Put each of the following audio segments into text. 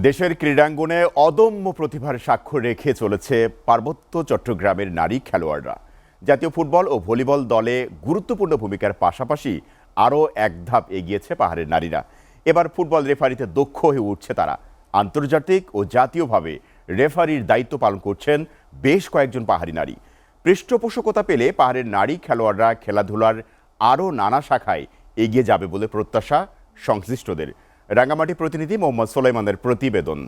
দেশের ক্রীড়াঙ্গনে অদম্য প্রতিভার স্বাক্ষর রেখে চলেছে পার্বত্য চট্টগ্রামের নারী খেলোয়াড়রা। জাতীয় ফুটবল ও ভলিবল দলে গুরুত্বপূর্ণ ভূমিকার পাশাপাশি আরও এক ধাপ এগিয়েছে পাহাড়ের নারীরা। এবার ফুটবল রেফারিতে দক্ষ হয়ে উঠছে তারা। আন্তর্জাতিক ও জাতীয়ভাবে রেফারির দায়িত্ব পালন করছেন বেশ কয়েকজন পাহাড়ি নারী। পৃষ্ঠপোষকতা পেলে পাহাড়ের নারী খেলোয়াড়রা খেলাধুলার আরও নানা শাখায় এগিয়ে যাবে বলে প্রত্যাশা সংশ্লিষ্টদের। রাঙ্গামাটি প্রতিনিধি মোহাম্মদ সোলাইমানের প্রতিবেদন।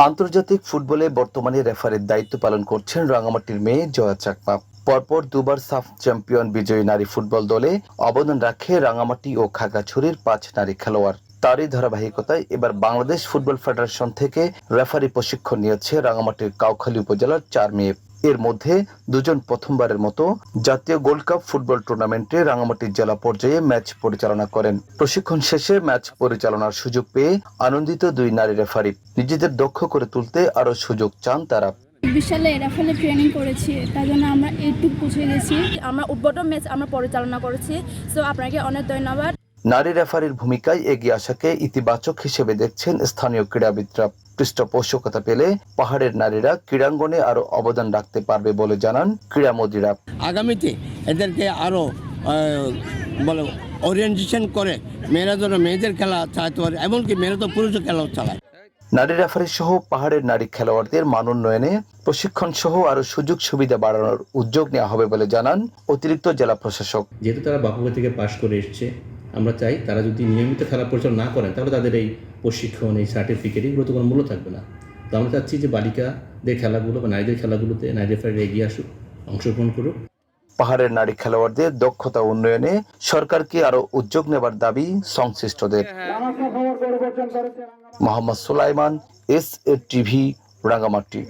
আন্তর্জাতিক ফুটবলে বর্তমানে রেফারির দায়িত্ব পালন করছেন রাঙ্গামাটির মেয়ে জয়া চাকমা। পরপর দুবার সাফ চ্যাম্পিয়ন বিজয়ী নারী ফুটবল দলে অবদান রাখে রাঙ্গামাটি ও খাগড়াছড়ির ৫ নারী খেলোয়াড়। তারই ধারাবাহিকতায় এবার বাংলাদেশ ফুটবল ফেডারেশন থেকে রেফারি প্রশিক্ষণ নিয়েছে রাঙ্গামাটির কাউখালী উপজেলার ৪ মেয়ে। এর মধ্যে দুজন প্রথমবারের মতো জাতীয় গোল্ড কাপ ফুটবল টুর্নামেন্টে রাঙ্গামাটি জেলা পর্যায়ে ম্যাচ পরিচালনা করেন। প্রশিক্ষণ শেষে ম্যাচ পরিচালনার সুযোগ পেয়ে আনন্দিত দুই নারী রেফারি। নিজেদের দক্ষ করে তুলতে আরো সুযোগ চান তারা। বিশালে রেফারি ট্রেনিং করেছি, তার জন্য আমরা এইটুকু পৌঁছে গেছি। আমরা উদ্বোধন ম্যাচ আমরা পরিচালনা করেছি, সো আপনাকে অনেক ধন্যবাদ। নারী রেফারির ভূমিকায় এগিয়ে আসাকে ইতিবাচক হিসেবে দেখছেন স্থানীয় ক্রীড়াবিদরা। পৃষ্ঠপোষকতা পেলে পাহাড়ের নারীরা ক্রীড়াঙ্গনে আরো অবদান রাখতে পারবে বলে জানান ক্রীড়ামোদীরা। আগামীতে এদেরকে আরো ওরিয়েন্টেশন করে মেয়েরা যেন মেয়েদের খেলা চালাতে পারে, এমনকি মেয়েরা তো পুরুষের খেলাও চালায়। নারী রেফারি সহ পাহাড়ের নারী খেলোয়াড়দের মান উন্নয়নে প্রশিক্ষণ সহ আরো সুযোগ সুবিধা বাড়ানোর উদ্যোগ নেওয়া হবে বলে জানান অতিরিক্ত জেলা প্রশাসক। যেহেতু তারা বাফুফে থেকে পাশ করে এসছে, আমরা চাই তারা যদি নিয়মিত খেলা পরিচালনা না করেন তাহলে তাদের এই প্রশিক্ষণ, এই সার্টিফিকেট এগুলো তো কোনো মূল্য থাকবে না। তো আমরা চাচ্ছি যে বালিকাদের খেলাগুলো বা নারীদের খেলাগুলোতে নারী রেফারি এগিয়ে আসুক, অংশগ্রহণ করুক। পাহাড়ের নারী খেলোয়াড়দের দক্ষতা উন্নয়নে সরকারকে আরো উদ্যোগ নেবার দাবি সংশ্লিষ্টদের। মোহাম্মদ সোলাইমান, SA টিভি, রাঙ্গামাটি।